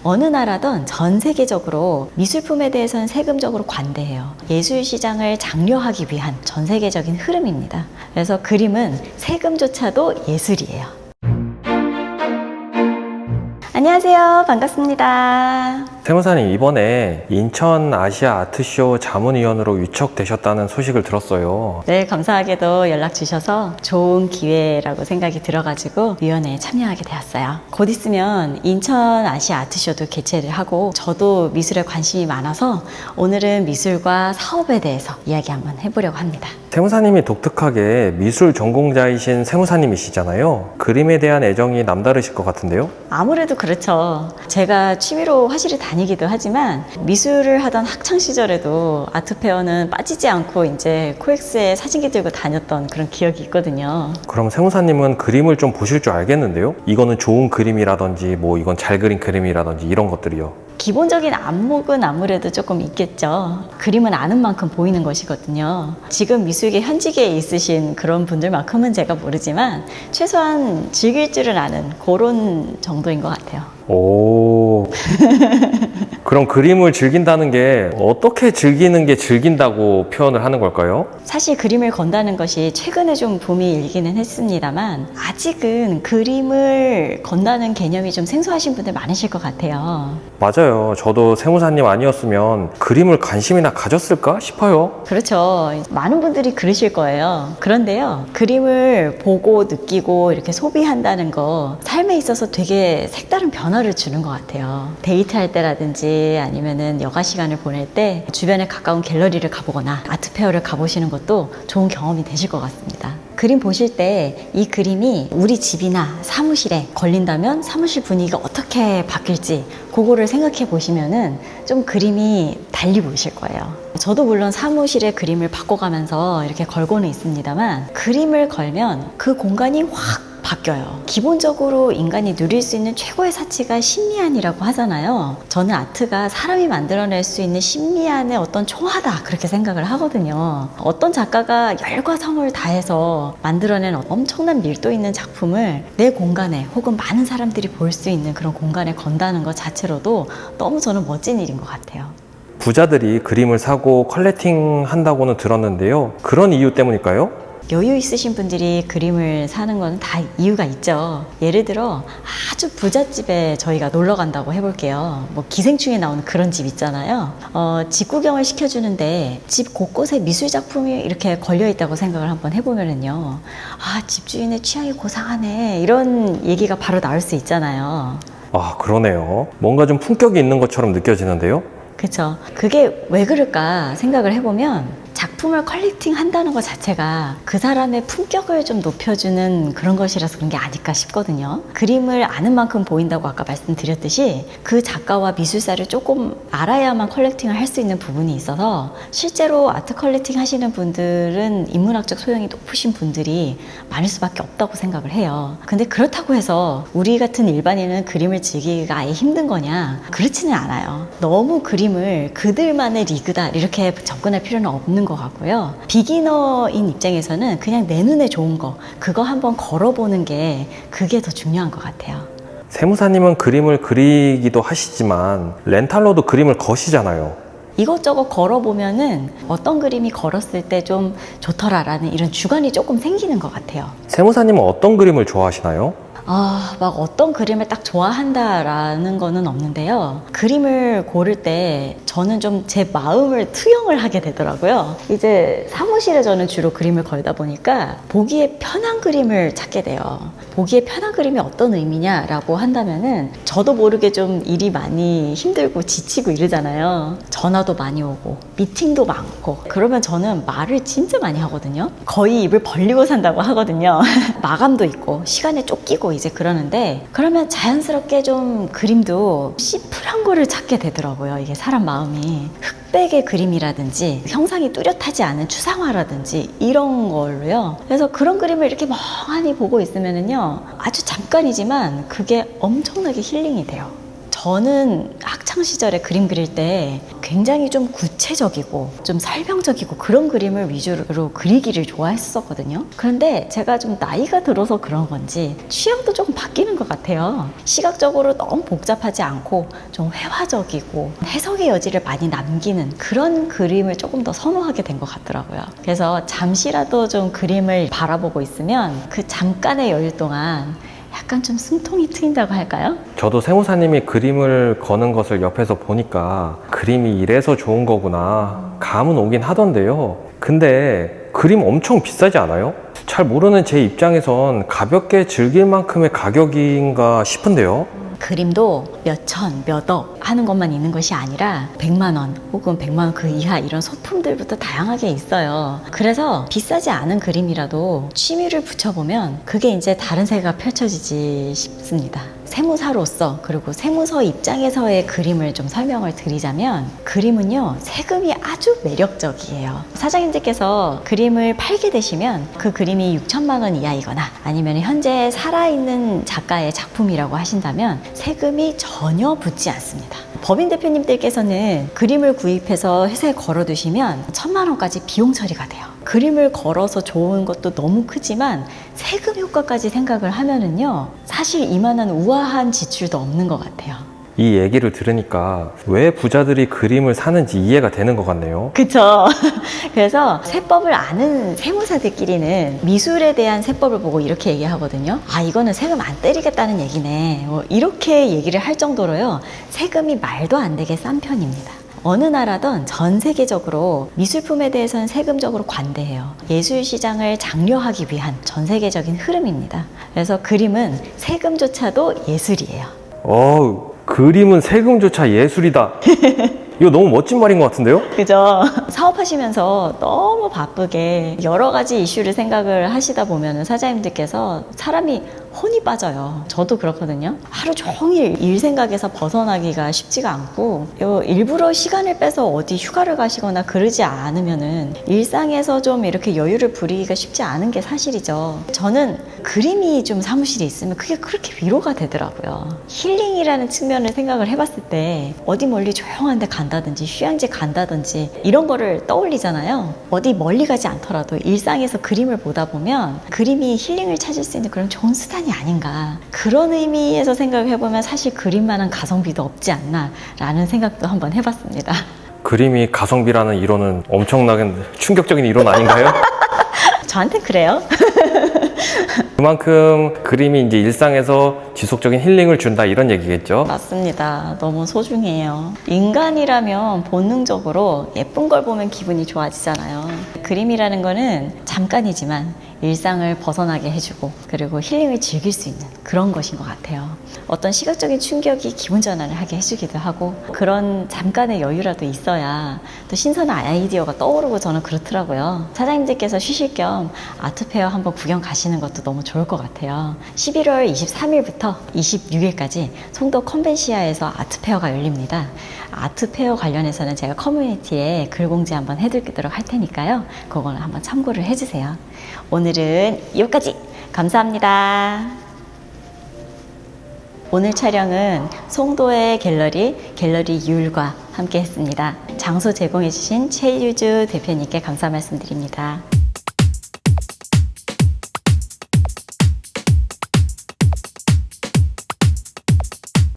어느 나라든 전 세계적으로 미술품에 대해서는 세금적으로 관대해요. 예술 시장을 장려하기 위한 전 세계적인 흐름입니다. 그래서 그림은 세금조차도 예술이에요. 안녕하세요. 반갑습니다. 세무사님, 이번에 인천 아시아 아트쇼 자문위원으로 위촉되셨다는 소식을 들었어요. 네, 감사하게도 연락 주셔서 좋은 기회라고 생각이 들어가지고 위원회에 참여하게 되었어요. 곧 있으면 인천 아시아 아트쇼도 개최를 하고 저도 미술에 관심이 많아서 오늘은 미술과 사업에 대해서 이야기 한번 해보려고 합니다. 세무사님이 독특하게 미술 전공자이신 세무사님이시잖아요. 그림에 대한 애정이 남다르실 것 같은데요? 아무래도 그렇죠. 제가 취미로 화실을 다니기도 하지만 미술을 하던 학창 시절에도 아트페어는 빠지지 않고 이제 코엑스에 사진기 들고 다녔던 그런 기억이 있거든요. 그럼 세무사님은 그림을 좀 보실 줄 알겠는데요? 이거는 좋은 그림이라든지 뭐 이건 잘 그린 그림이라든지 이런 것들이요. 기본적인 안목은 아무래도 조금 있겠죠. 그림은 아는 만큼 보이는 것이거든요. 지금 미술계 현직에 있으신 그런 분들만큼은 제가 모르지만 최소한 즐길 줄은 아는 그런 정도인 것 같아요. 오. 그럼 그림을 즐긴다는 게 어떻게 즐기는 게 즐긴다고 표현을 하는 걸까요? 사실 그림을 건다는 것이 최근에 좀 붐이 일기는 했습니다만 아직은 그림을 건다는 개념이 좀 생소하신 분들 많으실 것 같아요. 맞아요. 저도 세무사님 아니었으면 그림을 관심이나 가졌을까 싶어요. 그렇죠. 많은 분들이 그러실 거예요. 그런데요, 그림을 보고 느끼고 이렇게 소비한다는 거 삶에 있어서 되게 색다른 변화를 주는 것 같아요. 데이트할 때라든지 아니면은 여가 시간을 보낼 때 주변에 가까운 갤러리를 가보거나 아트페어를 가보시는 것도 좋은 경험이 되실 것 같습니다. 그림 보실 때 이 그림이 우리 집이나 사무실에 걸린다면 사무실 분위기가 어떻게 바뀔지 그거를 생각해 보시면은 좀 그림이 달리 보이실 거예요. 저도 물론 사무실에 그림을 바꿔가면서 이렇게 걸고는 있습니다만 그림을 걸면 그 공간이 확 바뀌어요. 기본적으로 인간이 누릴 수 있는 최고의 사치가 신미안이라고 하잖아요. 저는 아트가 사람이 만들어낼 수 있는 신미안의 어떤 총화다 그렇게 생각을 하거든요. 어떤 작가가 열과 성을 다해서 만들어낸 엄청난 밀도 있는 작품을 내 공간에 혹은 많은 사람들이 볼 수 있는 그런 공간에 건다는 것 자체로도 너무 저는 멋진 일인 것 같아요. 부자들이 그림을 사고 컬렉팅 한다고는 들었는데요. 그런 이유 때문일까요? 여유 있으신 분들이 그림을 사는 건 다 이유가 있죠. 예를 들어 아주 부잣집에 저희가 놀러 간다고 해볼게요. 뭐 기생충에 나오는 그런 집 있잖아요. 집 구경을 시켜주는데 집 곳곳에 미술 작품이 이렇게 걸려 있다고 생각을 한번 해보면은요. 아, 집주인의 취향이 고상하네. 이런 얘기가 바로 나올 수 있잖아요. 아, 그러네요. 뭔가 좀 품격이 있는 것처럼 느껴지는데요. 그쵸. 그게 왜 그럴까 생각을 해보면 작품을 컬렉팅 한다는 것 자체가 그 사람의 품격을 좀 높여주는 그런 것이라서 그런 게 아닐까 싶거든요. 그림을 아는 만큼 보인다고 아까 말씀드렸듯이 그 작가와 미술사를 조금 알아야만 컬렉팅을 할 수 있는 부분이 있어서 실제로 아트 컬렉팅 하시는 분들은 인문학적 소양이 높으신 분들이 많을 수밖에 없다고 생각을 해요. 근데 그렇다고 해서 우리 같은 일반인은 그림을 즐기기가 아예 힘든 거냐? 그렇지는 않아요. 너무 그림을 그들만의 리그다 이렇게 접근할 필요는 없는 것 같고요. 비기너인 입장에서는 그냥 내 눈에 좋은 거 그거 한번 걸어보는 게 그게 더 중요한 것 같아요. 세무사님은 그림을 그리기도 하시지만 렌탈로도 그림을 거시잖아요. 이것저것 걸어보면은 어떤 그림이 걸었을 때 좀 좋더라라는 이런 주관이 조금 생기는 것 같아요. 세무사님은 어떤 그림을 좋아하시나요? 막 어떤 그림을 딱 좋아한다라는 거는 없는데요. 그림을 고를 때 저는 좀 제 마음을 투영을 하게 되더라고요. 이제 사무실에 저는 주로 그림을 걸다 보니까 보기에 편한 그림을 찾게 돼요. 보기에 편한 그림이 어떤 의미냐라고 한다면은 저도 모르게 좀 일이 많이 힘들고 지치고 이러잖아요. 전화도 많이 오고 미팅도 많고 그러면 저는 말을 진짜 많이 하거든요. 거의 입을 벌리고 산다고 하거든요. 마감도 있고 시간에 쫓기고 이제 그러는데 그러면 자연스럽게 좀 그림도 심플한 거를 찾게 되더라고요. 이게 사람 마음이 흑백의 그림이라든지 형상이 뚜렷하지 않은 추상화라든지 이런 걸로요. 그래서 그런 그림을 이렇게 멍하니 보고 있으면은요 아주 잠깐이지만 그게 엄청나게 힐링이 돼요. 저는 학창 시절에 그림 그릴 때 굉장히 좀 구체적이고 좀 설명적이고 그런 그림을 위주로 그리기를 좋아했었거든요. 그런데 제가 좀 나이가 들어서 그런 건지 취향도 조금 바뀌는 것 같아요. 시각적으로 너무 복잡하지 않고 좀 회화적이고 해석의 여지를 많이 남기는 그런 그림을 조금 더 선호하게 된 것 같더라고요. 그래서 잠시라도 좀 그림을 바라보고 있으면 그 잠깐의 여유 동안 약간 좀 숨통이 트인다고 할까요? 저도 세무사님이 그림을 거는 것을 옆에서 보니까 그림이 이래서 좋은 거구나 감은 오긴 하던데요. 근데 그림 엄청 비싸지 않아요? 잘 모르는 제 입장에선 가볍게 즐길 만큼의 가격인가 싶은데요. 그림도 몇 천, 몇 억 하는 것만 있는 것이 아니라 100만 원 혹은 100만 원 그 이하 이런 소품들부터 다양하게 있어요. 그래서 비싸지 않은 그림이라도 취미를 붙여보면 그게 이제 다른 세계가 펼쳐지지 싶습니다. 세무사로서 그리고 세무서 입장에서의 그림을 좀 설명을 드리자면 그림은요 세금이 아주 매력적이에요. 사장님들께서 그림을 팔게 되시면 그 그림이 6천만 원 이하이거나 아니면 현재 살아있는 작가의 작품이라고 하신다면 세금이 전혀 붙지 않습니다. 법인 대표님들께서는 그림을 구입해서 회사에 걸어두시면 1,000만 원까지 비용 처리가 돼요. 그림을 걸어서 좋은 것도 너무 크지만 세금 효과까지 생각을 하면은요 사실 이만한 우아한 지출도 없는 것 같아요. 이 얘기를 들으니까 왜 부자들이 그림을 사는지 이해가 되는 것 같네요. 그쵸. 그래서 세법을 아는 세무사들끼리는 미술에 대한 세법을 보고 이렇게 얘기하거든요. 아, 이거는 세금 안 때리겠다는 얘기네. 뭐 이렇게 얘기를 할 정도로요. 세금이 말도 안 되게 싼 편입니다. 어느 나라든 전 세계적으로 미술품에 대해서는 세금적으로 관대해요. 예술 시장을 장려하기 위한 전 세계적인 흐름입니다. 그래서 그림은 세금조차도 예술이에요. 그림은 세금조차 예술이다. 이거 너무 멋진 말인 것 같은데요? 그죠? 사업하시면서 너무 바쁘게 여러 가지 이슈를 생각을 하시다 보면 사장님들께서 사람이 혼이 빠져요. 저도 그렇거든요. 하루 종일 일 생각에서 벗어나기가 쉽지가 않고 일부러 시간을 빼서 어디 휴가를 가시거나 그러지 않으면은 일상에서 좀 이렇게 여유를 부리기가 쉽지 않은 게 사실이죠. 저는 그림이 좀 사무실에 있으면 그게 그렇게 위로가 되더라고요. 힐링이라는 측면을 생각을 해봤을 때 어디 멀리 조용한 데 간다든지 휴양지 간다든지 이런 거를 떠올리잖아요. 어디 멀리 가지 않더라도 일상에서 그림을 보다 보면 그림이 힐링을 찾을 수 있는 그런 좋은 수단이 아닌가. 그런 의미에서 생각을 해보면 사실 그림만한 가성비도 없지 않나 라는 생각도 한번 해봤습니다. 그림이 가성비라는 이론은 엄청나게 충격적인 이론 아닌가요? 저한테 그래요. 그만큼 그림이 이제 일상에서 지속적인 힐링을 준다 이런 얘기겠죠? 맞습니다. 너무 소중해요. 인간이라면 본능적으로 예쁜 걸 보면 기분이 좋아지잖아요. 그림이라는 거는 잠깐이지만 일상을 벗어나게 해주고 그리고 힐링을 즐길 수 있는 그런 것인 것 같아요. 어떤 시각적인 충격이 기분 전환을 하게 해주기도 하고 그런 잠깐의 여유라도 있어야 또 신선한 아이디어가 떠오르고 저는 그렇더라고요. 사장님들께서 쉬실 겸 아트페어 한번 구경 가시는 것도 너무 좋을 것 같아요. 11월 23일부터 26일까지 송도 컨벤시아에서 아트페어가 열립니다. 아트페어 관련해서는 제가 커뮤니티에 글 공지 한번 해드리도록 할 테니까요. 그거는 한번 참고를 해주세요. 오늘은 여기까지. 감사합니다. 오늘 촬영은 송도의 갤러리 율과 함께 했습니다. 장소 제공해주신 최유주 대표님께 감사 말씀드립니다.